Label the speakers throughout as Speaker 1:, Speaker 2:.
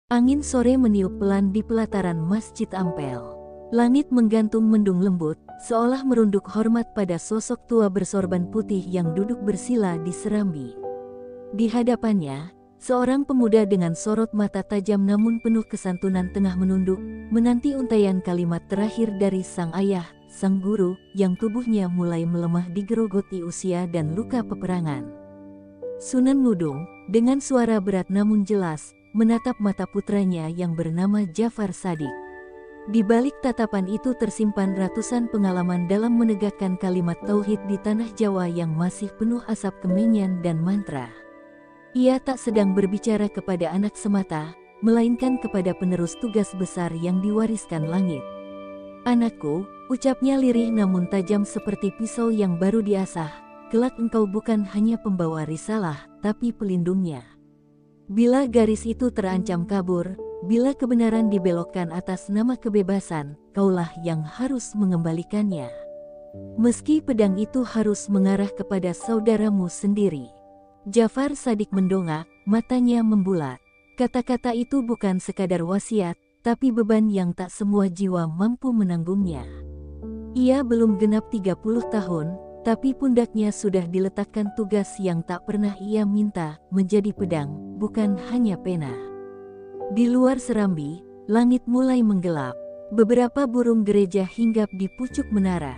Speaker 1: Angin sore meniup pelan di pelataran Masjid Ampel. Langit menggantung mendung lembut, seolah merunduk hormat pada sosok tua bersorban putih yang duduk bersila di serambi. Di hadapannya, seorang pemuda dengan sorot mata tajam namun penuh kesantunan tengah menunduk, menanti untaian kalimat terakhir dari sang ayah, sang guru, yang tubuhnya mulai melemah digerogoti usia dan luka peperangan. Sunan Ngudung, dengan suara berat namun jelas, menatap mata putranya yang bernama Jafar Shadiq. Di balik tatapan itu tersimpan ratusan pengalaman dalam menegakkan kalimat tauhid di tanah Jawa yang masih penuh asap kemenyan dan mantra. Ia tak sedang berbicara kepada anak semata, melainkan kepada penerus tugas besar yang diwariskan langit. "Anakku," ucapnya lirih namun tajam seperti pisau yang baru diasah, "kelak engkau bukan hanya pembawa risalah, tapi pelindungnya. Bila garis itu terancam kabur, bila kebenaran dibelokkan atas nama kebebasan, kaulah yang harus mengembalikannya. Meski pedang itu harus mengarah kepada saudaramu sendiri." Jafar Shadiq mendongak, matanya membulat. Kata-kata itu bukan sekadar wasiat, tapi beban yang tak semua jiwa mampu menanggungnya. Ia belum genap 30 tahun, tapi pundaknya sudah diletakkan tugas yang tak pernah ia minta, menjadi pedang, bukan hanya pena. Di luar serambi, langit mulai menggelap. Beberapa burung gereja hinggap di pucuk menara.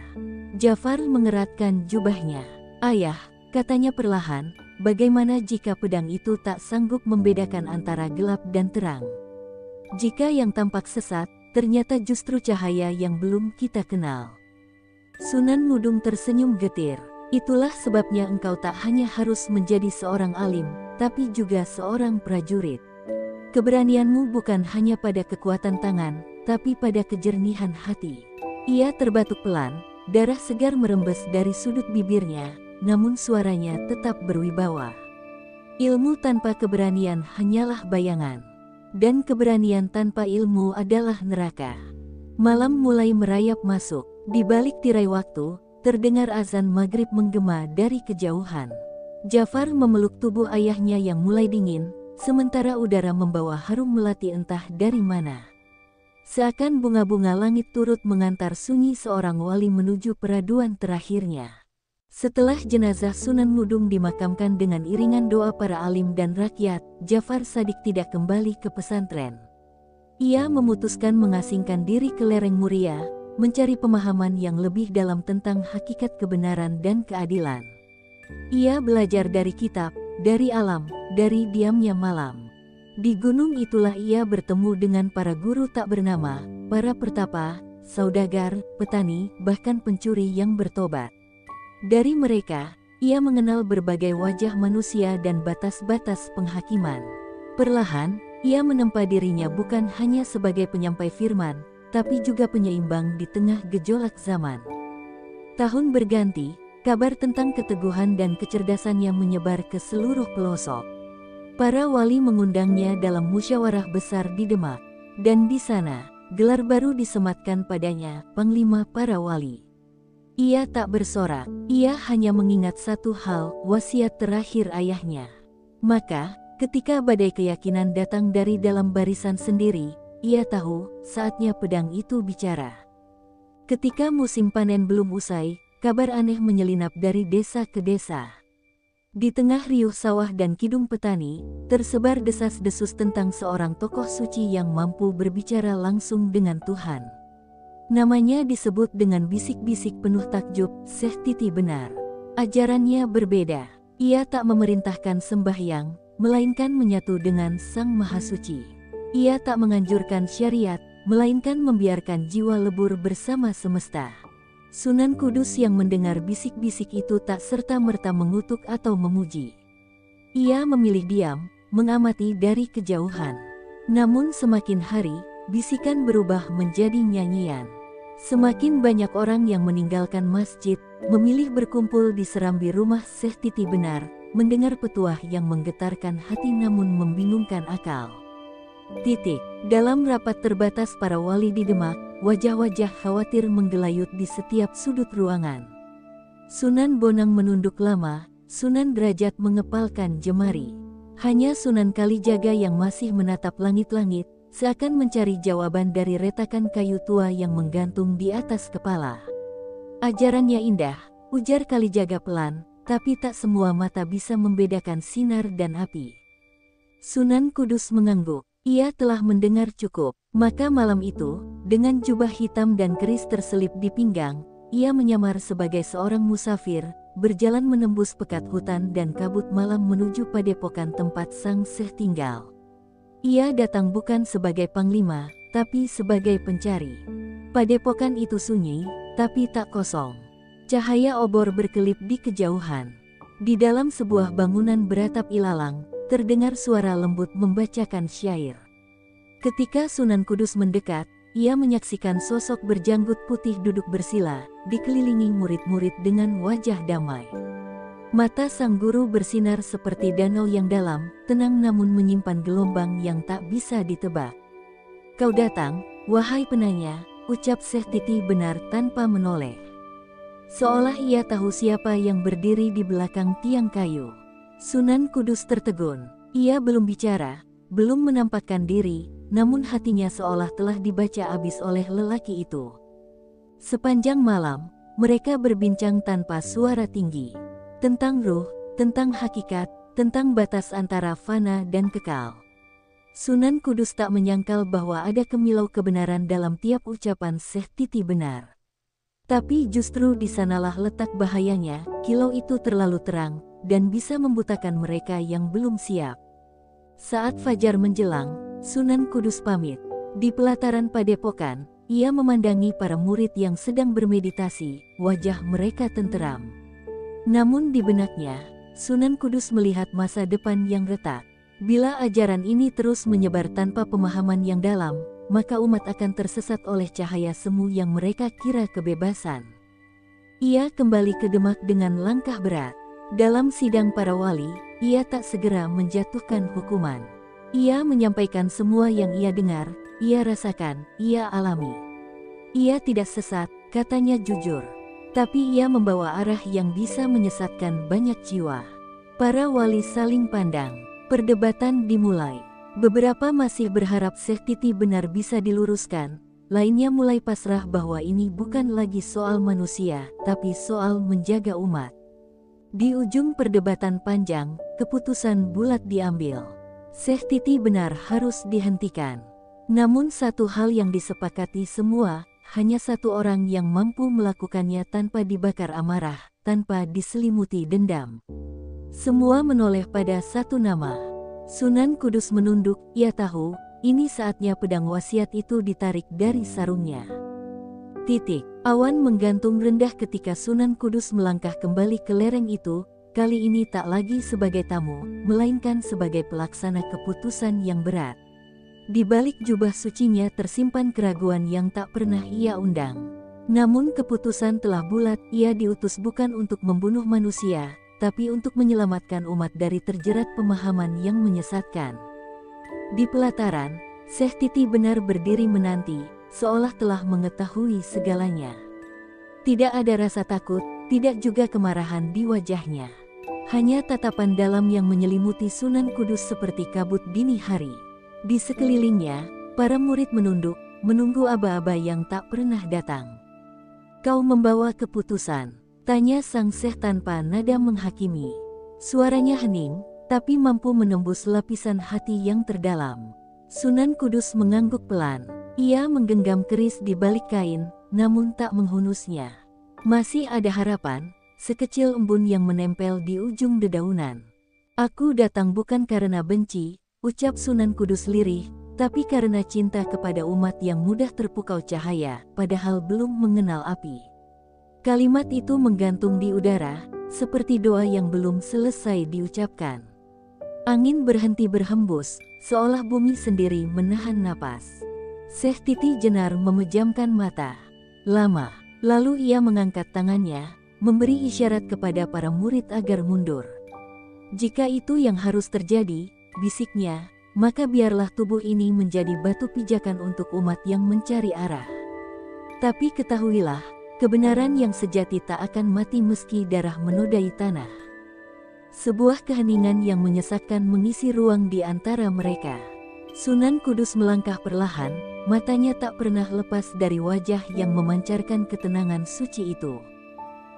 Speaker 1: Jafar mengeratkan jubahnya. "Ayah," katanya perlahan, "bagaimana jika pedang itu tak sanggup membedakan antara gelap dan terang? Jika yang tampak sesat, ternyata justru cahaya yang belum kita kenal." Sunan Ngudung tersenyum getir. "Itulah sebabnya engkau tak hanya harus menjadi seorang alim, tapi juga seorang prajurit. Keberanianmu bukan hanya pada kekuatan tangan, tapi pada kejernihan hati." Ia terbatuk pelan, darah segar merembes dari sudut bibirnya, namun suaranya tetap berwibawa. "Ilmu tanpa keberanian hanyalah bayangan, dan keberanian tanpa ilmu adalah neraka." Malam mulai merayap masuk. Di balik tirai waktu, terdengar azan maghrib menggema dari kejauhan. Jafar memeluk tubuh ayahnya yang mulai dingin, sementara udara membawa harum melati entah dari mana. Seakan bunga-bunga langit turut mengantar sunyi seorang wali menuju peraduan terakhirnya. Setelah jenazah Sunan Ngudung dimakamkan dengan iringan doa para alim dan rakyat, Jafar Shadiq tidak kembali ke pesantren. Ia memutuskan mengasingkan diri ke lereng Muria, mencari pemahaman yang lebih dalam tentang hakikat kebenaran dan keadilan. Ia belajar dari kitab, dari alam, dari diamnya malam. Di gunung itulah ia bertemu dengan para guru tak bernama, para pertapa, saudagar, petani, bahkan pencuri yang bertobat. Dari mereka, ia mengenal berbagai wajah manusia dan batas-batas penghakiman. Perlahan, ia menempa dirinya bukan hanya sebagai penyampai firman, tapi juga penyeimbang di tengah gejolak zaman. Tahun berganti, kabar tentang keteguhan dan kecerdasannya menyebar ke seluruh pelosok. Para wali mengundangnya dalam musyawarah besar di Demak, dan di sana, gelar baru disematkan padanya, Panglima para Wali. Ia tak bersorak, ia hanya mengingat satu hal, wasiat terakhir ayahnya. Maka, ketika badai keyakinan datang dari dalam barisan sendiri, ia tahu, saatnya pedang itu bicara. Ketika musim panen belum usai, kabar aneh menyelinap dari desa ke desa. Di tengah riuh sawah dan kidung petani, tersebar desas-desus tentang seorang tokoh suci yang mampu berbicara langsung dengan Tuhan. Namanya disebut dengan bisik-bisik penuh takjub, Syekh Titi Benar. Ajarannya berbeda. Ia tak memerintahkan sembahyang, melainkan menyatu dengan Sang Maha Suci. Ia tak menganjurkan syariat, melainkan membiarkan jiwa lebur bersama semesta. Sunan Kudus yang mendengar bisik-bisik itu tak serta-merta mengutuk atau memuji. Ia memilih diam, mengamati dari kejauhan. Namun semakin hari, bisikan berubah menjadi nyanyian. Semakin banyak orang yang meninggalkan masjid, memilih berkumpul di serambi rumah Syekh Titi Benar, mendengar petuah yang menggetarkan hati namun membingungkan akal. Dalam rapat terbatas para wali di Demak, wajah-wajah khawatir menggelayut di setiap sudut ruangan. Sunan Bonang menunduk lama, Sunan Derajat mengepalkan jemari. Hanya Sunan Kalijaga yang masih menatap langit-langit, seakan mencari jawaban dari retakan kayu tua yang menggantung di atas kepala. Ajarannya indah, ujar Kalijaga pelan, tapi tak semua mata bisa membedakan sinar dan api. Sunan Kudus mengangguk. Ia telah mendengar cukup. Maka malam itu, dengan jubah hitam dan keris terselip di pinggang, ia menyamar sebagai seorang musafir, berjalan menembus pekat hutan dan kabut malam menuju padepokan tempat sang Syekh tinggal. Ia datang bukan sebagai panglima, tapi sebagai pencari. Padepokan itu sunyi, tapi tak kosong. Cahaya obor berkelip di kejauhan. Di dalam sebuah bangunan beratap ilalang, terdengar suara lembut membacakan syair. Ketika Sunan Kudus mendekat, ia menyaksikan sosok berjanggut putih duduk bersila, dikelilingi murid-murid dengan wajah damai. Mata sang guru bersinar seperti danau yang dalam, tenang namun menyimpan gelombang yang tak bisa ditebak. "Kau datang, wahai penanya," ucap Syekh Titi benar tanpa menoleh. Seolah ia tahu siapa yang berdiri di belakang tiang kayu. Sunan Kudus tertegun. Ia belum bicara, belum menampakkan diri, namun hatinya seolah telah dibaca habis oleh lelaki itu. Sepanjang malam, mereka berbincang tanpa suara tinggi. Tentang ruh, tentang hakikat, tentang batas antara fana dan kekal. Sunan Kudus tak menyangkal bahwa ada kemilau kebenaran dalam tiap ucapan Syekh Titi benar. Tapi justru di sanalah letak bahayanya, kilau itu terlalu terang, dan bisa membutakan mereka yang belum siap. Saat fajar menjelang, Sunan Kudus pamit. Di pelataran padepokan, ia memandangi para murid yang sedang bermeditasi, wajah mereka tenteram. Namun di benaknya, Sunan Kudus melihat masa depan yang retak. Bila ajaran ini terus menyebar tanpa pemahaman yang dalam, maka umat akan tersesat oleh cahaya semu yang mereka kira kebebasan. Ia kembali ke Demak dengan langkah berat. Dalam sidang para wali, ia tak segera menjatuhkan hukuman. Ia menyampaikan semua yang ia dengar, ia rasakan, ia alami. Ia tidak sesat, katanya jujur. Tapi ia membawa arah yang bisa menyesatkan banyak jiwa. Para wali saling pandang. Perdebatan dimulai. Beberapa masih berharap Syekh Titi benar bisa diluruskan. Lainnya mulai pasrah bahwa ini bukan lagi soal manusia, tapi soal menjaga umat. Di ujung perdebatan panjang, keputusan bulat diambil. Syekh Titi benar harus dihentikan. Namun satu hal yang disepakati semua, hanya satu orang yang mampu melakukannya tanpa dibakar amarah, tanpa diselimuti dendam. Semua menoleh pada satu nama. Sunan Kudus menunduk, ia tahu, ini saatnya pedang wasiat itu ditarik dari sarungnya. Titik. Awan menggantung rendah ketika Sunan Kudus melangkah kembali ke lereng itu, kali ini tak lagi sebagai tamu, melainkan sebagai pelaksana keputusan yang berat. Di balik jubah sucinya tersimpan keraguan yang tak pernah ia undang. Namun keputusan telah bulat, ia diutus bukan untuk membunuh manusia, tapi untuk menyelamatkan umat dari terjerat pemahaman yang menyesatkan. Di pelataran, Syekh Titi benar berdiri menanti, seolah telah mengetahui segalanya. Tidak ada rasa takut, tidak juga kemarahan di wajahnya. Hanya tatapan dalam yang menyelimuti Sunan Kudus seperti kabut dini hari. Di sekelilingnya, para murid menunduk, menunggu aba-aba yang tak pernah datang. "Kau membawa keputusan?" tanya sang Syekh tanpa nada menghakimi. Suaranya hening, tapi mampu menembus lapisan hati yang terdalam. Sunan Kudus mengangguk pelan. Ia menggenggam keris di balik kain, namun tak menghunusnya. Masih ada harapan, sekecil embun yang menempel di ujung dedaunan. "Aku datang bukan karena benci," ucap Sunan Kudus lirih, "tapi karena cinta kepada umat yang mudah terpukau cahaya, padahal belum mengenal api." Kalimat itu menggantung di udara, seperti doa yang belum selesai diucapkan. Angin berhenti berhembus, seolah bumi sendiri menahan napas. Syekh Titi jenar memejamkan mata. Lama, lalu ia mengangkat tangannya, memberi isyarat kepada para murid agar mundur. "Jika itu yang harus terjadi," bisiknya, "maka biarlah tubuh ini menjadi batu pijakan untuk umat yang mencari arah. Tapi ketahuilah, kebenaran yang sejati tak akan mati meski darah menodai tanah." Sebuah keheningan yang menyesakkan mengisi ruang di antara mereka. Sunan Kudus melangkah perlahan, matanya tak pernah lepas dari wajah yang memancarkan ketenangan suci itu.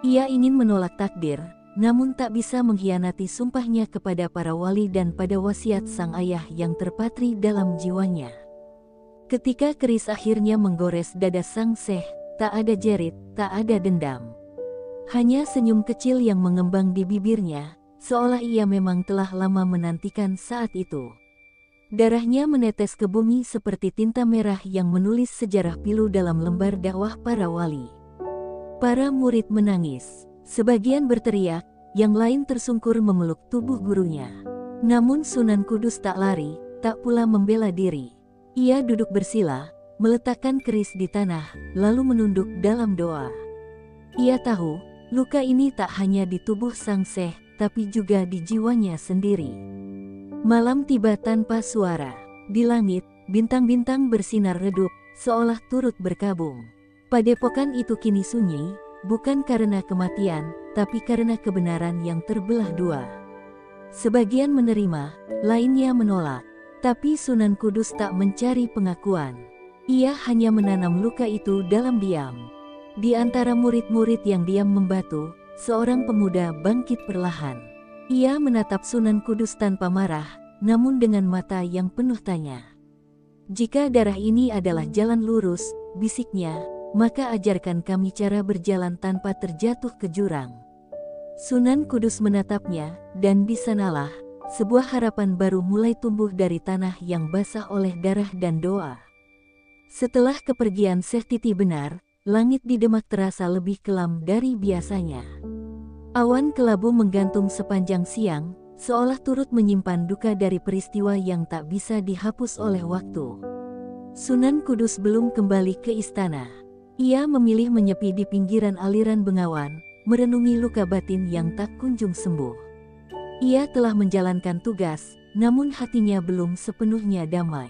Speaker 1: Ia ingin menolak takdir, namun tak bisa mengkhianati sumpahnya kepada para wali dan pada wasiat sang ayah yang terpatri dalam jiwanya. Ketika keris akhirnya menggores dada sang Syekh, tak ada jerit, tak ada dendam. Hanya senyum kecil yang mengembang di bibirnya, seolah ia memang telah lama menantikan saat itu. Darahnya menetes ke bumi seperti tinta merah yang menulis sejarah pilu dalam lembar dakwah para wali. Para murid menangis, sebagian berteriak, yang lain tersungkur memeluk tubuh gurunya. Namun Sunan Kudus tak lari, tak pula membela diri. Ia duduk bersila, meletakkan keris di tanah, lalu menunduk dalam doa. Ia tahu, luka ini tak hanya di tubuh sang Syekh, tapi juga di jiwanya sendiri. Malam tiba tanpa suara. Di langit, bintang-bintang bersinar redup, seolah turut berkabung. Padepokan itu kini sunyi, bukan karena kematian, tapi karena kebenaran yang terbelah dua. Sebagian menerima, lainnya menolak. Tapi Sunan Kudus tak mencari pengakuan. Ia hanya menanam luka itu dalam diam. Di antara murid-murid yang diam membatu, seorang pemuda bangkit perlahan. Ia menatap Sunan Kudus tanpa marah, namun dengan mata yang penuh tanya. "Jika darah ini adalah jalan lurus," bisiknya, "maka ajarkan kami cara berjalan tanpa terjatuh ke jurang." Sunan Kudus menatapnya, dan di sanalah, sebuah harapan baru mulai tumbuh dari tanah yang basah oleh darah dan doa. Setelah kepergian Syekh Titi benar, langit di Demak terasa lebih kelam dari biasanya. Awan kelabu menggantung sepanjang siang, seolah turut menyimpan duka dari peristiwa yang tak bisa dihapus oleh waktu. Sunan Kudus belum kembali ke istana. Ia memilih menyepi di pinggiran aliran Bengawan, merenungi luka batin yang tak kunjung sembuh. Ia telah menjalankan tugas, namun hatinya belum sepenuhnya damai.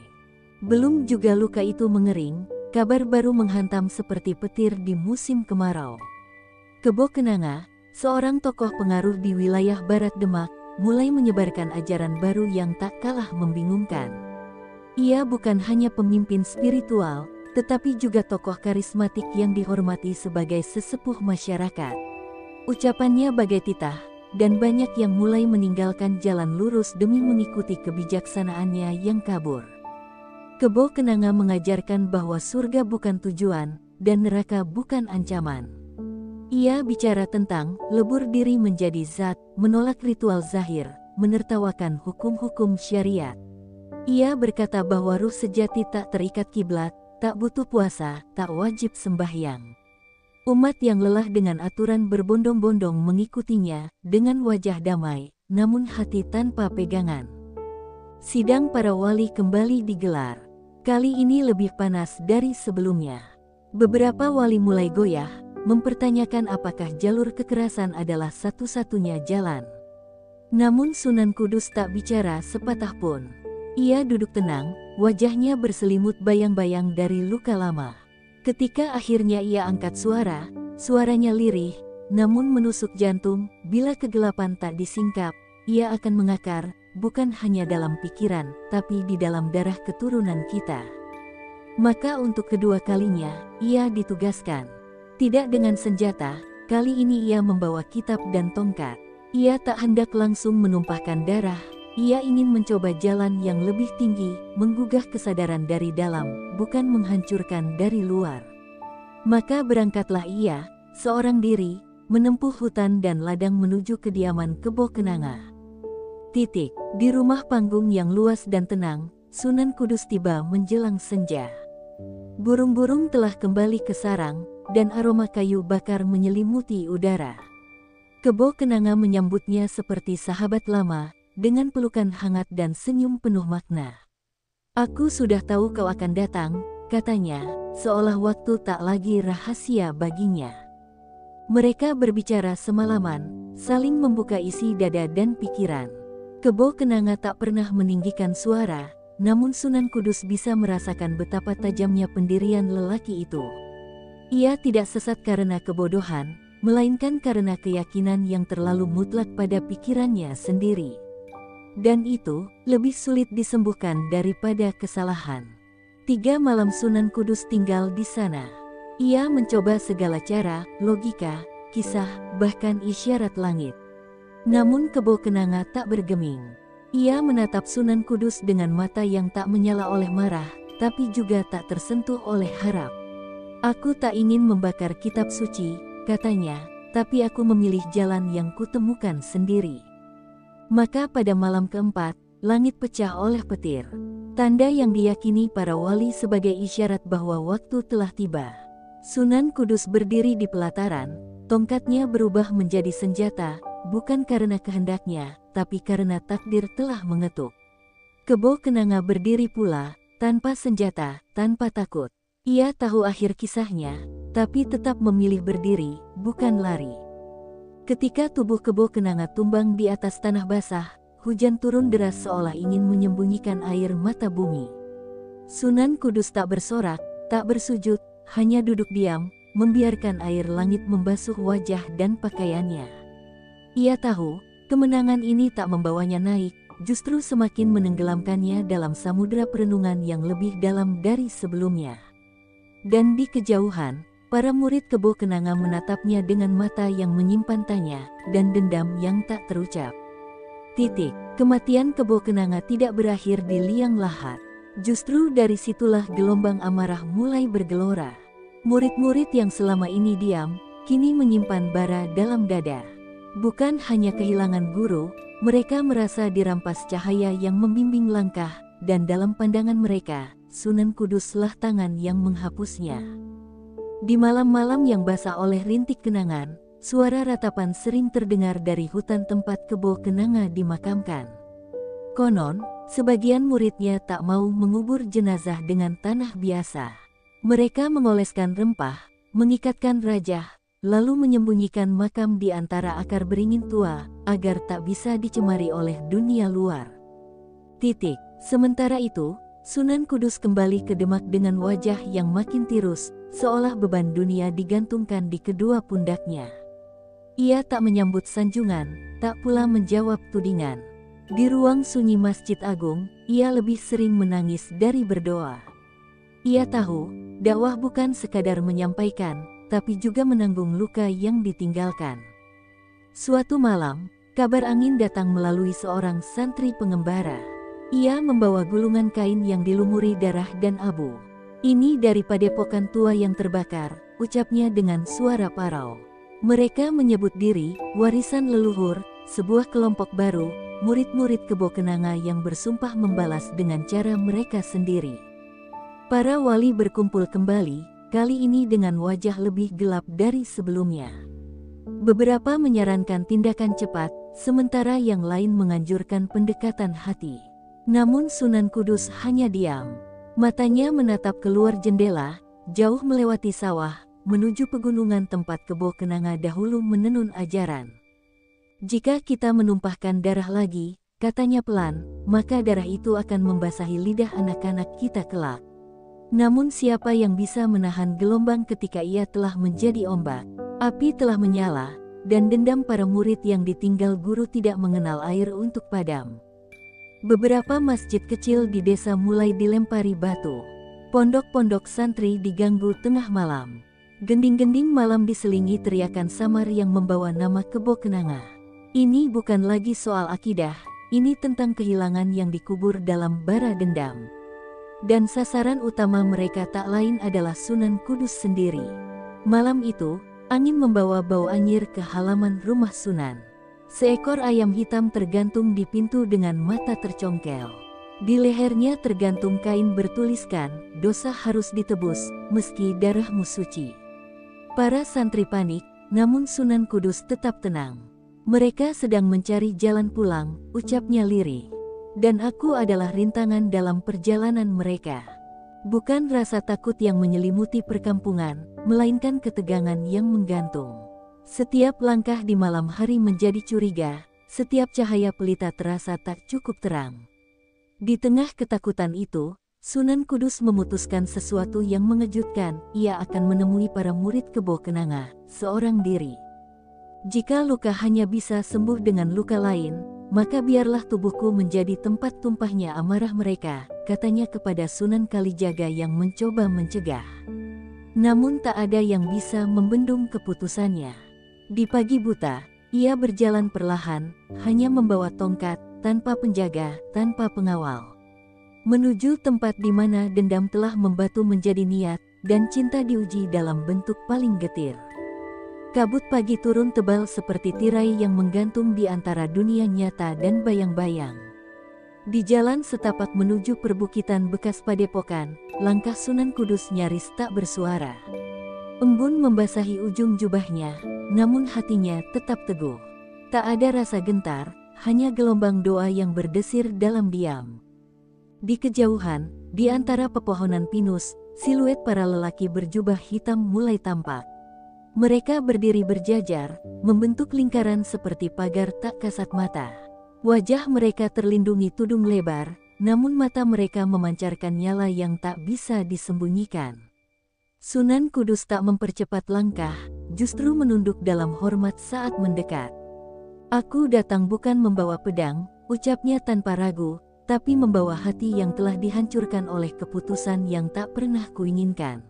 Speaker 1: Belum juga luka itu mengering, kabar baru menghantam seperti petir di musim kemarau. Kebo Kenanga, seorang tokoh pengaruh di wilayah barat Demak, mulai menyebarkan ajaran baru yang tak kalah membingungkan. Ia bukan hanya pemimpin spiritual, tetapi juga tokoh karismatik yang dihormati sebagai sesepuh masyarakat. Ucapannya bagai titah, dan banyak yang mulai meninggalkan jalan lurus demi mengikuti kebijaksanaannya yang kabur. Kebo Kenanga mengajarkan bahwa surga bukan tujuan, dan neraka bukan ancaman. Ia bicara tentang lebur diri menjadi zat, menolak ritual zahir, menertawakan hukum-hukum syariat. Ia berkata bahwa ruh sejati tak terikat kiblat, tak butuh puasa, tak wajib sembahyang. Umat yang lelah dengan aturan berbondong-bondong mengikutinya, dengan wajah damai, namun hati tanpa pegangan. Sidang para wali kembali digelar. Kali ini lebih panas dari sebelumnya. Beberapa wali mulai goyah, mempertanyakan apakah jalur kekerasan adalah satu-satunya jalan. Namun Sunan Kudus tak bicara sepatah pun. Ia duduk tenang, wajahnya berselimut bayang-bayang dari luka lama. Ketika akhirnya ia angkat suara, suaranya lirih, namun menusuk jantung. Bila kegelapan tak disingkap, ia akan mengakar, bukan hanya dalam pikiran, tapi di dalam darah keturunan kita. Maka untuk kedua kalinya, ia ditugaskan. Tidak dengan senjata, kali ini ia membawa kitab dan tongkat. Ia tak hendak langsung menumpahkan darah, ia ingin mencoba jalan yang lebih tinggi, menggugah kesadaran dari dalam, bukan menghancurkan dari luar. Maka berangkatlah ia, seorang diri, menempuh hutan dan ladang menuju kediaman Kebo Kenanga. Di rumah panggung yang luas dan tenang, Sunan Kudus tiba menjelang senja. Burung-burung telah kembali ke sarang, dan aroma kayu bakar menyelimuti udara. Kebo Kenanga menyambutnya seperti sahabat lama, dengan pelukan hangat dan senyum penuh makna. "Aku sudah tahu kau akan datang," katanya, seolah waktu tak lagi rahasia baginya. Mereka berbicara semalaman, saling membuka isi dada dan pikiran. Kebo Kenanga tak pernah meninggikan suara, namun Sunan Kudus bisa merasakan betapa tajamnya pendirian lelaki itu. Ia tidak sesat karena kebodohan, melainkan karena keyakinan yang terlalu mutlak pada pikirannya sendiri. Dan itu lebih sulit disembuhkan daripada kesalahan. 3 malam Sunan Kudus tinggal di sana. Ia mencoba segala cara, logika, kisah, bahkan isyarat langit. Namun Kebo Kenanga tak bergeming. Ia menatap Sunan Kudus dengan mata yang tak menyala oleh marah, tapi juga tak tersentuh oleh harap. "Aku tak ingin membakar kitab suci," katanya, "tapi aku memilih jalan yang kutemukan sendiri." Maka pada malam keempat, langit pecah oleh petir. Tanda yang diyakini para wali sebagai isyarat bahwa waktu telah tiba. Sunan Kudus berdiri di pelataran, tongkatnya berubah menjadi senjata, bukan karena kehendaknya, tapi karena takdir telah mengetuk. Kebo Kenanga berdiri pula, tanpa senjata, tanpa takut. Ia tahu akhir kisahnya, tapi tetap memilih berdiri, bukan lari. Ketika tubuh Kebo Kenanga tumbang di atas tanah basah, hujan turun deras seolah ingin menyembunyikan air mata bumi. Sunan Kudus tak bersorak, tak bersujud, hanya duduk diam, membiarkan air langit membasuh wajah dan pakaiannya. Ia tahu, kemenangan ini tak membawanya naik, justru semakin menenggelamkannya dalam samudera perenungan yang lebih dalam dari sebelumnya. Dan di kejauhan, para murid Kebo Kenanga menatapnya dengan mata yang menyimpan tanya dan dendam yang tak terucap. Kematian Kebo Kenanga tidak berakhir di liang lahat. Justru dari situlah gelombang amarah mulai bergelora. Murid-murid yang selama ini diam, kini menyimpan bara dalam dada. Bukan hanya kehilangan guru, mereka merasa dirampas cahaya yang membimbing langkah, dan dalam pandangan mereka, Sunan Kuduslah tangan yang menghapusnya. Di malam-malam yang basah oleh rintik kenangan, suara ratapan sering terdengar dari hutan tempat Kebo Kenanga dimakamkan. Konon, sebagian muridnya tak mau mengubur jenazah dengan tanah biasa. Mereka mengoleskan rempah, mengikatkan rajah, lalu menyembunyikan makam di antara akar beringin tua, agar tak bisa dicemari oleh dunia luar. Sementara itu, Sunan Kudus kembali ke Demak dengan wajah yang makin tirus, seolah beban dunia digantungkan di kedua pundaknya. Ia tak menyambut sanjungan, tak pula menjawab tudingan. Di ruang sunyi Masjid Agung, ia lebih sering menangis dari berdoa. Ia tahu, dakwah bukan sekadar menyampaikan, tapi juga menanggung luka yang ditinggalkan. Suatu malam, kabar angin datang melalui seorang santri pengembara. Ia membawa gulungan kain yang dilumuri darah dan abu. "Ini dari padepokan tua yang terbakar," ucapnya dengan suara parau. Mereka menyebut diri, warisan leluhur, sebuah kelompok baru, murid-murid Kebo Kenanga yang bersumpah membalas dengan cara mereka sendiri. Para wali berkumpul kembali, kali ini dengan wajah lebih gelap dari sebelumnya. Beberapa menyarankan tindakan cepat, sementara yang lain menganjurkan pendekatan hati. Namun Sunan Kudus hanya diam. Matanya menatap keluar jendela, jauh melewati sawah, menuju pegunungan tempat Kebo Kenanga dahulu menenun ajaran. "Jika kita menumpahkan darah lagi," katanya pelan, "maka darah itu akan membasahi lidah anak-anak kita kelak." Namun siapa yang bisa menahan gelombang ketika ia telah menjadi ombak? Api telah menyala, dan dendam para murid yang ditinggal guru tidak mengenal air untuk padam. Beberapa masjid kecil di desa mulai dilempari batu. Pondok-pondok santri diganggu tengah malam. Gending-gending malam diselingi teriakan samar yang membawa nama Kebo Kenanga. Ini bukan lagi soal akidah, ini tentang kehilangan yang dikubur dalam bara dendam. Dan sasaran utama mereka tak lain adalah Sunan Kudus sendiri. Malam itu, angin membawa bau anyir ke halaman rumah Sunan. Seekor ayam hitam tergantung di pintu dengan mata tercongkel. Di lehernya tergantung kain bertuliskan, "Dosa harus ditebus, meski darahmu suci." Para santri panik, namun Sunan Kudus tetap tenang. "Mereka sedang mencari jalan pulang," ucapnya lirih. "Dan aku adalah rintangan dalam perjalanan mereka." Bukan rasa takut yang menyelimuti perkampungan, melainkan ketegangan yang menggantung. Setiap langkah di malam hari menjadi curiga, setiap cahaya pelita terasa tak cukup terang. Di tengah ketakutan itu, Sunan Kudus memutuskan sesuatu yang mengejutkan. Ia akan menemui para murid Kebo Kenanga, seorang diri. Jika luka hanya bisa sembuh dengan luka lain, maka biarlah tubuhku menjadi tempat tumpahnya amarah mereka, katanya kepada Sunan Kalijaga yang mencoba mencegah. Namun tak ada yang bisa membendung keputusannya. Di pagi buta, ia berjalan perlahan, hanya membawa tongkat, tanpa penjaga, tanpa pengawal. Menuju tempat di mana dendam telah membatu menjadi niat, dan cinta diuji dalam bentuk paling getir. Kabut pagi turun tebal seperti tirai yang menggantung di antara dunia nyata dan bayang-bayang. Di jalan setapak menuju perbukitan bekas padepokan, langkah Sunan Kudus nyaris tak bersuara. Embun membasahi ujung jubahnya, namun hatinya tetap teguh. Tak ada rasa gentar, hanya gelombang doa yang berdesir dalam diam. Di kejauhan, di antara pepohonan pinus, siluet para lelaki berjubah hitam mulai tampak. Mereka berdiri berjajar, membentuk lingkaran seperti pagar tak kasat mata. Wajah mereka terlindungi tudung lebar, namun mata mereka memancarkan nyala yang tak bisa disembunyikan. Sunan Kudus tak mempercepat langkah, justru menunduk dalam hormat saat mendekat. "Aku datang bukan membawa pedang," ucapnya tanpa ragu, "tapi membawa hati yang telah dihancurkan oleh keputusan yang tak pernah kuinginkan."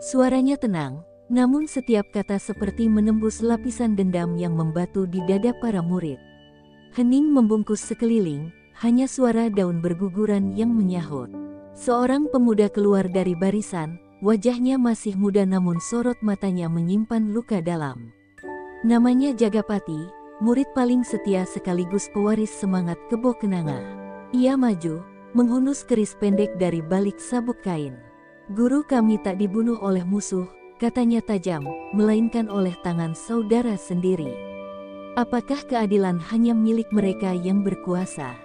Speaker 1: Suaranya tenang, namun setiap kata seperti menembus lapisan dendam yang membatu di dada para murid. Hening membungkus sekeliling, hanya suara daun berguguran yang menyahut. Seorang pemuda keluar dari barisan, wajahnya masih muda namun sorot matanya menyimpan luka dalam. Namanya Jagapati, murid paling setia sekaligus pewaris semangat Kebo Kenanga. Ia maju, menghunus keris pendek dari balik sabuk kain. "Guru kami tak dibunuh oleh musuh," katanya tajam, "melainkan oleh tangan saudara sendiri. Apakah keadilan hanya milik mereka yang berkuasa?"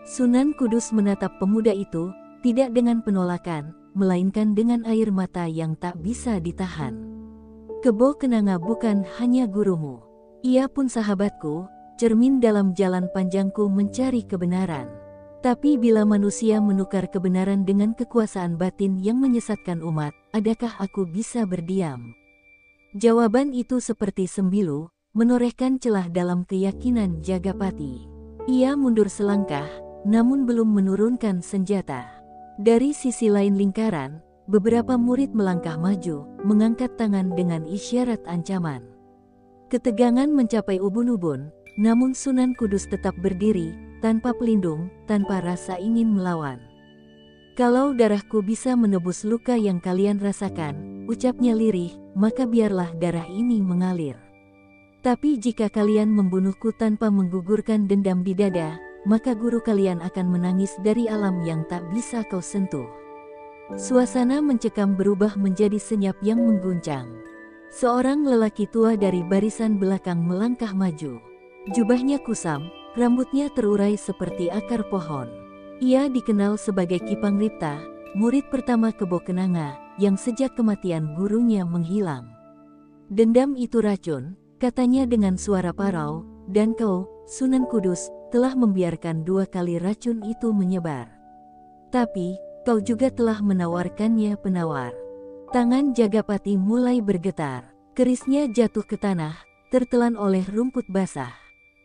Speaker 1: Sunan Kudus menatap pemuda itu, tidak dengan penolakan, melainkan dengan air mata yang tak bisa ditahan. "Kebo Kenanga bukan hanya gurumu. Ia pun sahabatku, cermin dalam jalan panjangku mencari kebenaran. Tapi bila manusia menukar kebenaran dengan kekuasaan batin yang menyesatkan umat, adakah aku bisa berdiam?" Jawaban itu seperti sembilu, menorehkan celah dalam keyakinan Jagapati. Ia mundur selangkah, namun belum menurunkan senjata. Dari sisi lain lingkaran, beberapa murid melangkah maju, mengangkat tangan dengan isyarat ancaman. Ketegangan mencapai ubun-ubun, namun Sunan Kudus tetap berdiri, tanpa pelindung, tanpa rasa ingin melawan. "Kalau darahku bisa menebus luka yang kalian rasakan," ucapnya lirih, "maka biarlah darah ini mengalir. Tapi jika kalian membunuhku tanpa menggugurkan dendam di dada, maka guru kalian akan menangis dari alam yang tak bisa kau sentuh." Suasana mencekam berubah menjadi senyap yang mengguncang. Seorang lelaki tua dari barisan belakang melangkah maju. Jubahnya kusam, rambutnya terurai seperti akar pohon. Ia dikenal sebagai Ki Pangripta, murid pertama Kebo Kenanga, yang sejak kematian gurunya menghilang. "Dendam itu racun," katanya dengan suara parau, "dan kau, Sunan Kudus, telah membiarkan 2 kali racun itu menyebar. Tapi, kau juga telah menawarkannya penawar." Tangan Jagapati mulai bergetar. Kerisnya jatuh ke tanah, tertelan oleh rumput basah.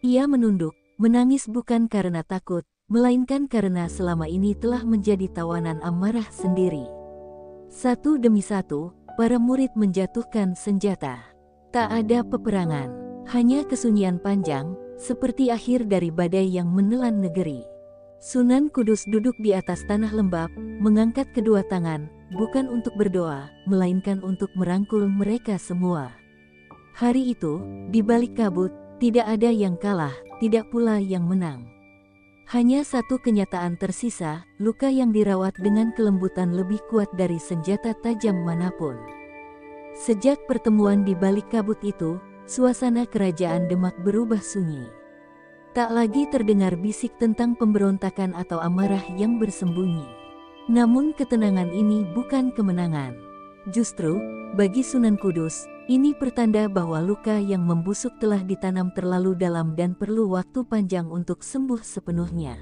Speaker 1: Ia menunduk, menangis bukan karena takut, melainkan karena selama ini telah menjadi tawanan amarah sendiri. Satu demi satu, para murid menjatuhkan senjata. Tak ada peperangan, hanya kesunyian panjang, seperti akhir dari badai yang menelan negeri. Sunan Kudus duduk di atas tanah lembab, mengangkat kedua tangan, bukan untuk berdoa, melainkan untuk merangkul mereka semua. Hari itu, di balik kabut, tidak ada yang kalah, tidak pula yang menang. Hanya satu kenyataan tersisa, luka yang dirawat dengan kelembutan lebih kuat dari senjata tajam manapun. Sejak pertemuan di balik kabut itu, suasana kerajaan Demak berubah sunyi. Tak lagi terdengar bisik tentang pemberontakan atau amarah yang bersembunyi. Namun ketenangan ini bukan kemenangan. Justru, bagi Sunan Kudus, ini pertanda bahwa luka yang membusuk telah ditanam terlalu dalam dan perlu waktu panjang untuk sembuh sepenuhnya.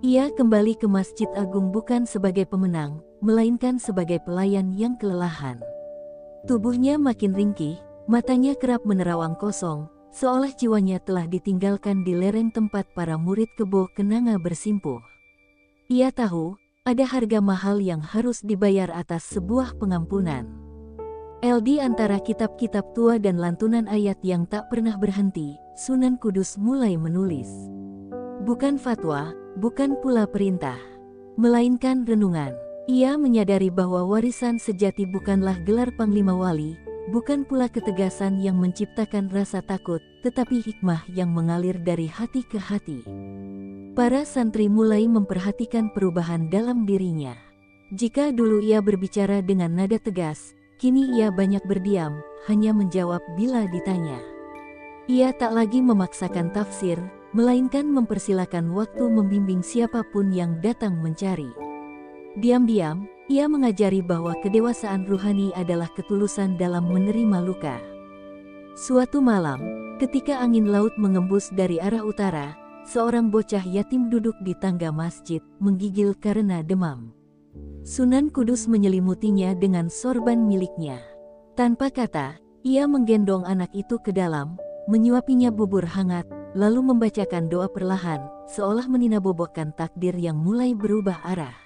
Speaker 1: Ia kembali ke Masjid Agung bukan sebagai pemenang, melainkan sebagai pelayan yang kelelahan. Tubuhnya makin ringkih, matanya kerap menerawang kosong, seolah jiwanya telah ditinggalkan di lereng tempat para murid kebo kenanga bersimpuh. Ia tahu, ada harga mahal yang harus dibayar atas sebuah pengampunan. Di antara kitab-kitab tua dan lantunan ayat yang tak pernah berhenti, Sunan Kudus mulai menulis. Bukan fatwa, bukan pula perintah, melainkan renungan. Ia menyadari bahwa warisan sejati bukanlah gelar panglima wali, bukan pula ketegasan yang menciptakan rasa takut, tetapi hikmah yang mengalir dari hati ke hati. Para santri mulai memperhatikan perubahan dalam dirinya. Jika dulu ia berbicara dengan nada tegas, kini ia banyak berdiam, hanya menjawab bila ditanya. Ia tak lagi memaksakan tafsir, melainkan mempersilakan waktu membimbing siapapun yang datang mencari. Diam-diam, ia mengajari bahwa kedewasaan ruhani adalah ketulusan dalam menerima luka. Suatu malam, ketika angin laut mengembus dari arah utara, seorang bocah yatim duduk di tangga masjid, menggigil karena demam. Sunan Kudus menyelimutinya dengan sorban miliknya. Tanpa kata, ia menggendong anak itu ke dalam, menyuapinya bubur hangat, lalu membacakan doa perlahan, seolah meninabobokkan takdir yang mulai berubah arah.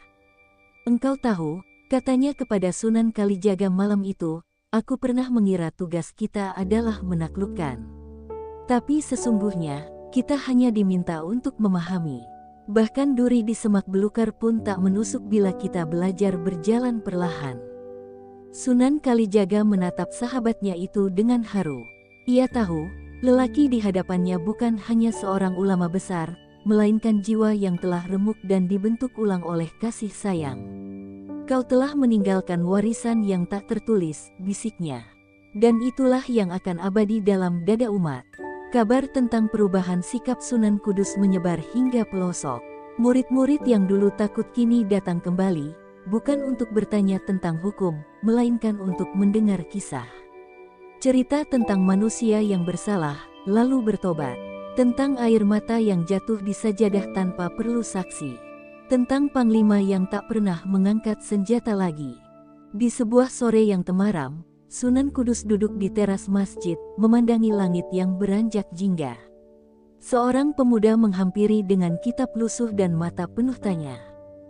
Speaker 1: Engkau tahu, katanya kepada Sunan Kalijaga malam itu, aku pernah mengira tugas kita adalah menaklukkan. Tapi sesungguhnya, kita hanya diminta untuk memahami. Bahkan duri di semak belukar pun tak menusuk bila kita belajar berjalan perlahan. Sunan Kalijaga menatap sahabatnya itu dengan haru. Ia tahu, lelaki di hadapannya bukan hanya seorang ulama besar, melainkan jiwa yang telah remuk dan dibentuk ulang oleh kasih sayang. Kau telah meninggalkan warisan yang tak tertulis, bisiknya. Dan itulah yang akan abadi dalam dada umat. Kabar tentang perubahan sikap Sunan Kudus menyebar hingga pelosok. Murid-murid yang dulu takut kini datang kembali, bukan untuk bertanya tentang hukum, melainkan untuk mendengar kisah. Cerita tentang manusia yang bersalah, lalu bertobat. Tentang air mata yang jatuh di sajadah tanpa perlu saksi. Tentang panglima yang tak pernah mengangkat senjata lagi. Di sebuah sore yang temaram, Sunan Kudus duduk di teras masjid, memandangi langit yang beranjak jingga. Seorang pemuda menghampiri dengan kitab lusuh dan mata penuh tanya.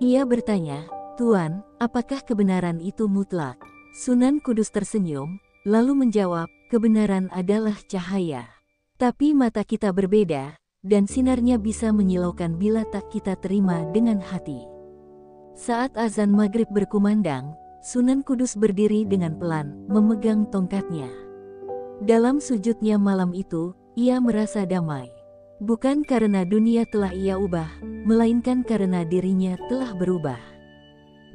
Speaker 1: Ia bertanya, "Tuan, apakah kebenaran itu mutlak?" Sunan Kudus tersenyum, lalu menjawab, "Kebenaran adalah cahaya. Tapi mata kita berbeda, dan sinarnya bisa menyilaukan bila tak kita terima dengan hati." Saat azan maghrib berkumandang, Sunan Kudus berdiri dengan pelan, memegang tongkatnya. Dalam sujudnya malam itu, ia merasa damai. Bukan karena dunia telah ia ubah, melainkan karena dirinya telah berubah.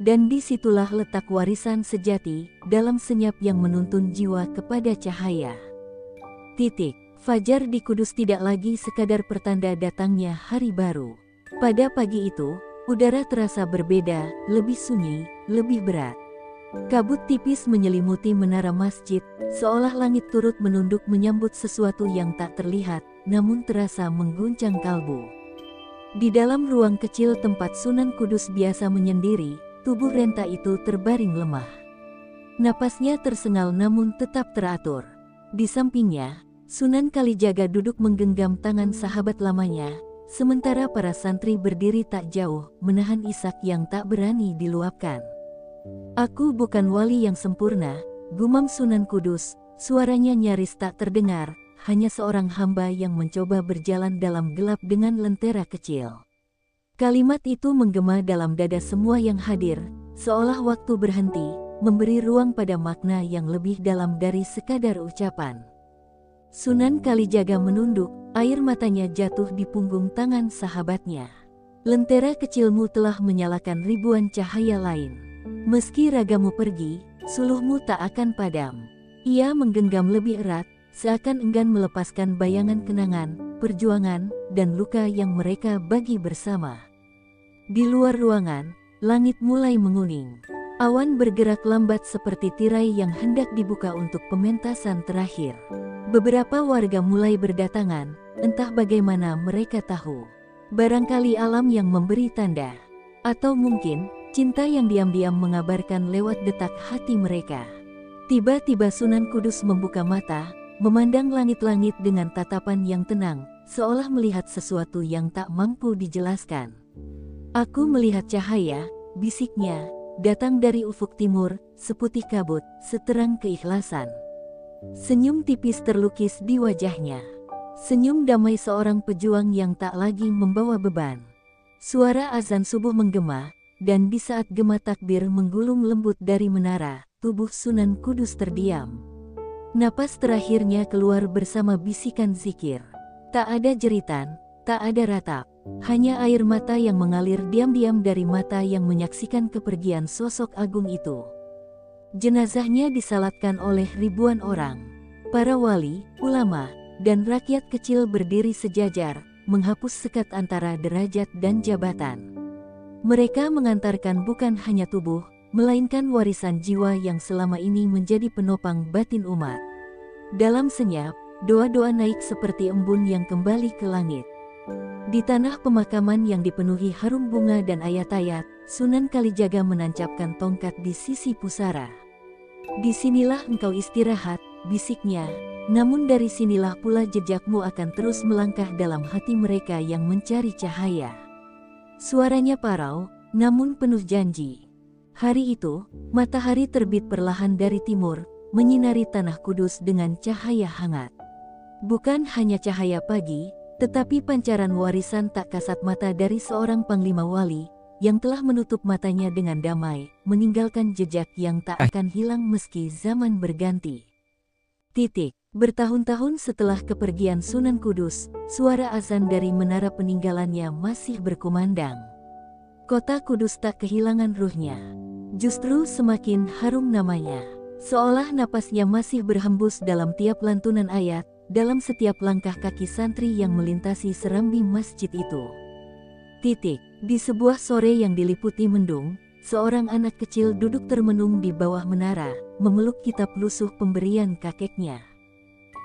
Speaker 1: Dan disitulah letak warisan sejati, dalam senyap yang menuntun jiwa kepada cahaya. Titik. Fajar di Kudus tidak lagi sekadar pertanda datangnya hari baru. Pada pagi itu, udara terasa berbeda, lebih sunyi, lebih berat. Kabut tipis menyelimuti menara masjid, seolah langit turut menunduk menyambut sesuatu yang tak terlihat, namun terasa mengguncang kalbu. Di dalam ruang kecil tempat Sunan Kudus biasa menyendiri, tubuh renta itu terbaring lemah. Napasnya tersengal namun tetap teratur. Di sampingnya, Sunan Kalijaga duduk menggenggam tangan sahabat lamanya, sementara para santri berdiri tak jauh, menahan isak yang tak berani diluapkan. "Aku bukan wali yang sempurna," gumam Sunan Kudus, suaranya nyaris tak terdengar, hanya seorang hamba yang mencoba berjalan dalam gelap dengan lentera kecil. Kalimat itu menggema dalam dada semua yang hadir, seolah waktu berhenti, memberi ruang pada makna yang lebih dalam dari sekadar ucapan. Sunan Kalijaga menunduk, air matanya jatuh di punggung tangan sahabatnya. "Lentera kecilmu telah menyalakan ribuan cahaya lain. Meski ragamu pergi, suluhmu tak akan padam." Ia menggenggam lebih erat, seakan enggan melepaskan bayangan kenangan, perjuangan, dan luka yang mereka bagi bersama. Di luar ruangan, langit mulai menguning. Awan bergerak lambat seperti tirai yang hendak dibuka untuk pementasan terakhir. Beberapa warga mulai berdatangan, entah bagaimana mereka tahu. Barangkali alam yang memberi tanda. Atau mungkin, cinta yang diam-diam mengabarkan lewat detak hati mereka. Tiba-tiba Sunan Kudus membuka mata, memandang langit-langit dengan tatapan yang tenang, seolah melihat sesuatu yang tak mampu dijelaskan. "Aku melihat cahaya," bisiknya, "datang dari ufuk timur, seputih kabut, seterang keikhlasan." Senyum tipis terlukis di wajahnya. Senyum damai seorang pejuang yang tak lagi membawa beban. Suara azan subuh menggema, dan di saat gema takbir menggulung lembut dari menara, tubuh Sunan Kudus terdiam. Napas terakhirnya keluar bersama bisikan zikir. Tak ada jeritan, tak ada ratap. Hanya air mata yang mengalir diam-diam dari mata yang menyaksikan kepergian sosok agung itu. Jenazahnya disalatkan oleh ribuan orang. Para wali, ulama, dan rakyat kecil berdiri sejajar, menghapus sekat antara derajat dan jabatan. Mereka mengantarkan bukan hanya tubuh, melainkan warisan jiwa yang selama ini menjadi penopang batin umat. Dalam senyap, doa-doa naik seperti embun yang kembali ke langit. Di tanah pemakaman yang dipenuhi harum bunga dan ayat-ayat, Sunan Kalijaga menancapkan tongkat di sisi pusara. "Disinilah engkau istirahat," bisiknya, "namun dari sinilah pula jejakmu akan terus melangkah dalam hati mereka yang mencari cahaya." Suaranya parau, namun penuh janji. Hari itu, matahari terbit perlahan dari timur, menyinari tanah Kudus dengan cahaya hangat. Bukan hanya cahaya pagi, tetapi pancaran warisan tak kasat mata dari seorang panglima wali, yang telah menutup matanya dengan damai, meninggalkan jejak yang tak akan hilang meski zaman berganti. Bertahun-tahun setelah kepergian Sunan Kudus, suara azan dari menara peninggalannya masih berkumandang. Kota Kudus tak kehilangan ruhnya. Justru semakin harum namanya. Seolah napasnya masih berhembus dalam tiap lantunan ayat, dalam setiap langkah kaki santri yang melintasi serambi masjid itu. Di sebuah sore yang diliputi mendung, seorang anak kecil duduk termenung di bawah menara, memeluk kitab lusuh pemberian kakeknya.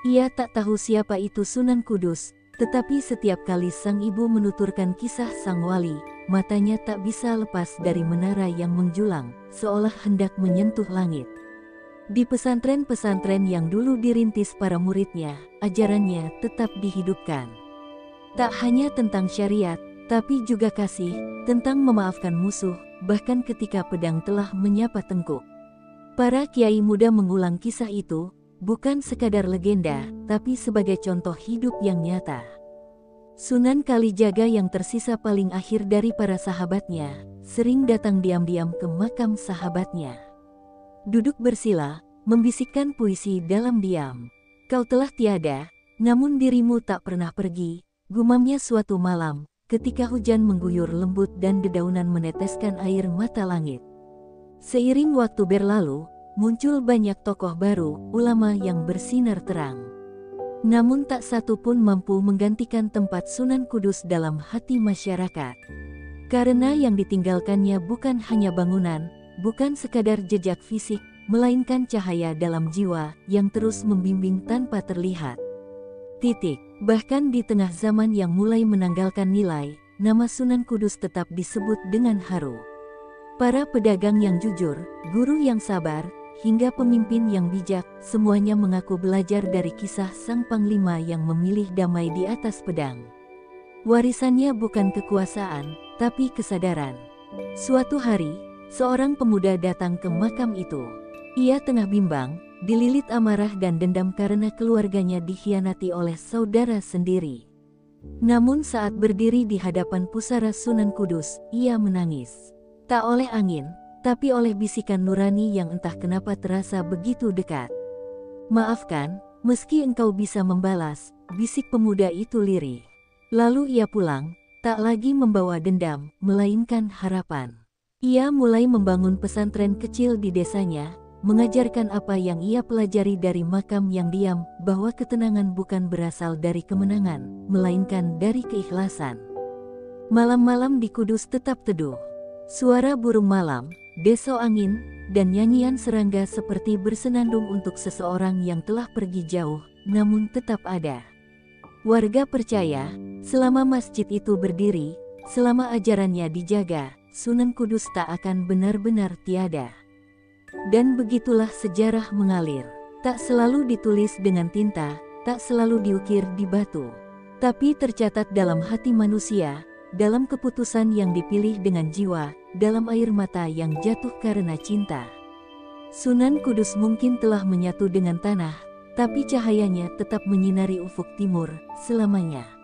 Speaker 1: Ia tak tahu siapa itu Sunan Kudus, tetapi setiap kali sang ibu menuturkan kisah sang wali, matanya tak bisa lepas dari menara yang menjulang, seolah hendak menyentuh langit. Di pesantren-pesantren yang dulu dirintis para muridnya, ajarannya tetap dihidupkan. Tak hanya tentang syariat, tapi juga kasih, tentang memaafkan musuh, bahkan ketika pedang telah menyapa tengkuk. Para kiai muda mengulang kisah itu, bukan sekadar legenda, tapi sebagai contoh hidup yang nyata. Sunan Kalijaga yang tersisa paling akhir dari para sahabatnya, sering datang diam-diam ke makam sahabatnya. Duduk bersila, membisikkan puisi dalam diam. "Kau telah tiada, namun dirimu tak pernah pergi," gumamnya suatu malam, ketika hujan mengguyur lembut dan dedaunan meneteskan air mata langit. Seiring waktu berlalu, muncul banyak tokoh baru, ulama yang bersinar terang. Namun tak satu pun mampu menggantikan tempat Sunan Kudus dalam hati masyarakat. Karena yang ditinggalkannya bukan hanya bangunan, bukan sekadar jejak fisik, melainkan cahaya dalam jiwa yang terus membimbing tanpa terlihat. Bahkan di tengah zaman yang mulai menanggalkan nilai, nama Sunan Kudus tetap disebut dengan haru. Para pedagang yang jujur, guru yang sabar, hingga pemimpin yang bijak, semuanya mengaku belajar dari kisah sang panglima yang memilih damai di atas pedang. Warisannya bukan kekuasaan, tapi kesadaran. Suatu hari, seorang pemuda datang ke makam itu. Ia tengah bimbang, dililit amarah dan dendam karena keluarganya dikhianati oleh saudara sendiri. Namun saat berdiri di hadapan pusara Sunan Kudus, ia menangis. Tak oleh angin, tapi oleh bisikan nurani yang entah kenapa terasa begitu dekat. "Maafkan, meski engkau bisa membalas," bisik pemuda itu lirih. Lalu ia pulang, tak lagi membawa dendam, melainkan harapan. Ia mulai membangun pesantren kecil di desanya, mengajarkan apa yang ia pelajari dari makam yang diam, bahwa ketenangan bukan berasal dari kemenangan, melainkan dari keikhlasan. Malam-malam di Kudus tetap teduh. Suara burung malam, desau angin, dan nyanyian serangga seperti bersenandung untuk seseorang yang telah pergi jauh, namun tetap ada. Warga percaya, selama masjid itu berdiri, selama ajarannya dijaga, Sunan Kudus tak akan benar-benar tiada. Dan begitulah sejarah mengalir. Tak selalu ditulis dengan tinta, tak selalu diukir di batu, tapi tercatat dalam hati manusia, dalam keputusan yang dipilih dengan jiwa, dalam air mata yang jatuh karena cinta. Sunan Kudus mungkin telah menyatu dengan tanah, tapi cahayanya tetap menyinari ufuk timur selamanya.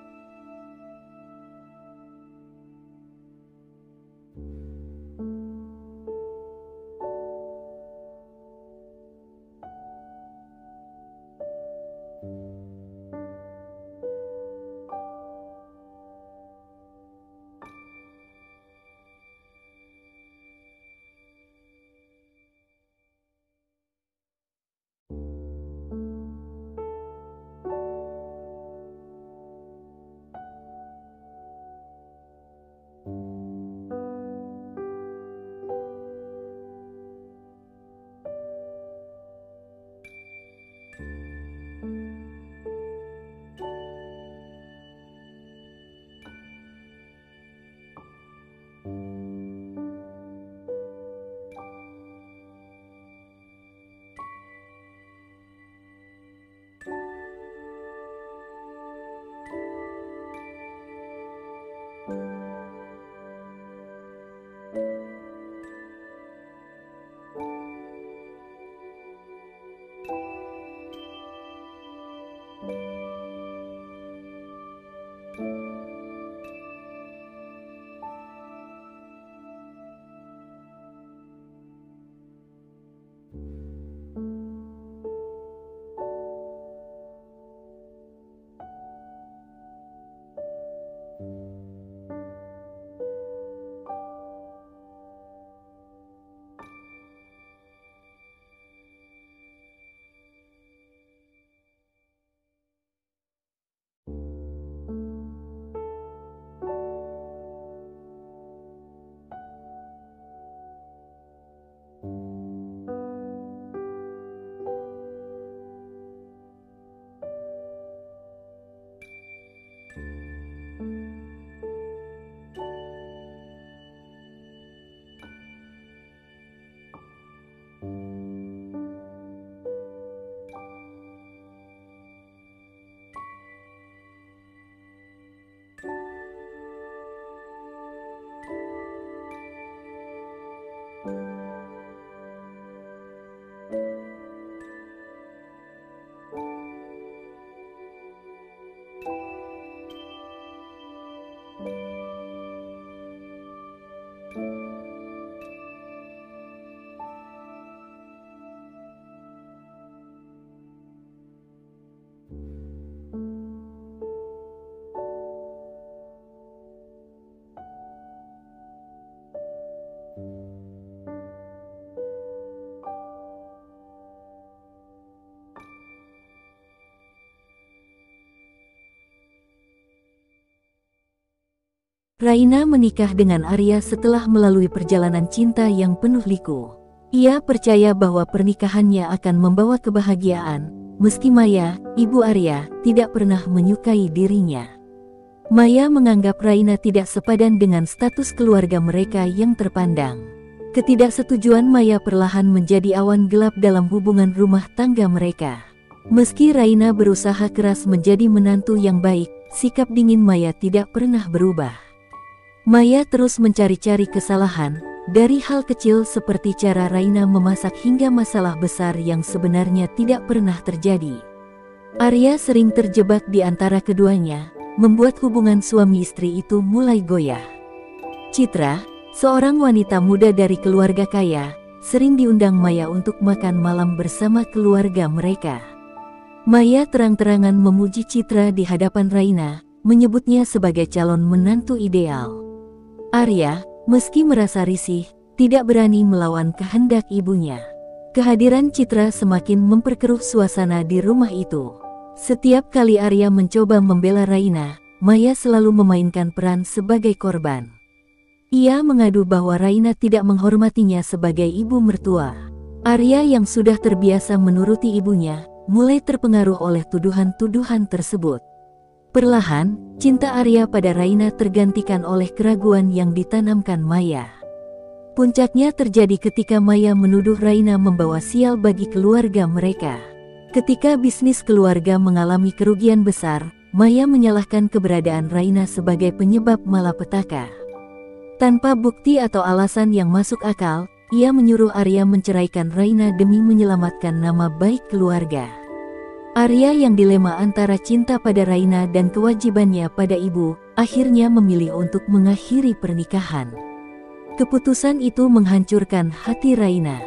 Speaker 1: Raina menikah dengan Arya setelah melalui perjalanan cinta yang penuh liku. Ia percaya bahwa pernikahannya akan membawa kebahagiaan, meski Maya, ibu Arya, tidak pernah menyukai dirinya. Maya menganggap Raina tidak sepadan dengan status keluarga mereka yang terpandang. Ketidaksetujuan Maya perlahan menjadi awan gelap dalam hubungan rumah tangga mereka. Meski Raina berusaha keras menjadi menantu yang baik, sikap dingin Maya tidak pernah berubah. Maya terus mencari-cari kesalahan, dari hal kecil seperti cara Raina memasak hingga masalah besar yang sebenarnya tidak pernah terjadi. Arya sering terjebak di antara keduanya, membuat hubungan suami istri itu mulai goyah. Citra, seorang wanita muda dari keluarga kaya, sering diundang Maya untuk makan malam bersama keluarga mereka. Maya terang-terangan memuji Citra di hadapan Raina, menyebutnya sebagai calon menantu ideal. Arya, meski merasa risih, tidak berani melawan kehendak ibunya. Kehadiran Citra semakin memperkeruh suasana di rumah itu. Setiap kali Arya mencoba membela Raina, Maya selalu memainkan peran sebagai korban. Ia mengadu bahwa Raina tidak menghormatinya sebagai ibu mertua. Arya yang sudah terbiasa menuruti ibunya, mulai terpengaruh oleh tuduhan-tuduhan tersebut. Perlahan, cinta Arya pada Raina tergantikan oleh keraguan yang ditanamkan Maya. Puncaknya terjadi ketika Maya menuduh Raina membawa sial bagi keluarga mereka. Ketika bisnis keluarga mengalami kerugian besar, Maya menyalahkan keberadaan Raina sebagai penyebab malapetaka. Tanpa bukti atau alasan yang masuk akal, ia menyuruh Arya menceraikan Raina demi menyelamatkan nama baik keluarga. Arya yang dilema antara cinta pada Raina dan kewajibannya pada ibu, akhirnya memilih untuk mengakhiri pernikahan. Keputusan itu menghancurkan hati Raina.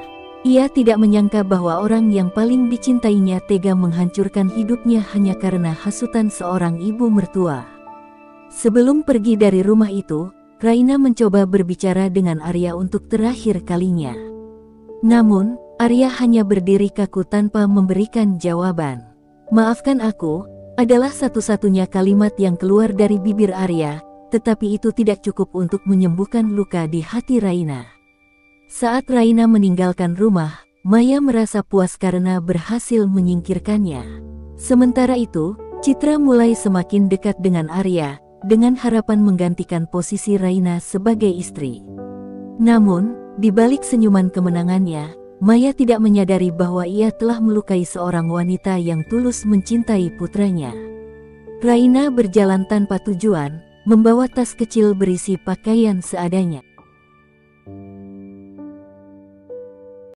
Speaker 1: Ia tidak menyangka bahwa orang yang paling dicintainya tega menghancurkan hidupnya hanya karena hasutan seorang ibu mertua. Sebelum pergi dari rumah itu, Raina mencoba berbicara dengan Arya untuk terakhir kalinya. Namun, Arya hanya berdiri kaku tanpa memberikan jawaban. "Maafkan aku," adalah satu-satunya kalimat yang keluar dari bibir Arya, tetapi itu tidak cukup untuk menyembuhkan luka di hati Raina. Saat Raina meninggalkan rumah, Maya merasa puas karena berhasil menyingkirkannya. Sementara itu, Citra mulai semakin dekat dengan Arya, dengan harapan menggantikan posisi Raina sebagai istri. Namun, di balik senyuman kemenangannya, Maya tidak menyadari bahwa ia telah melukai seorang wanita yang tulus mencintai putranya. Raina berjalan tanpa tujuan, membawa tas kecil berisi pakaian seadanya.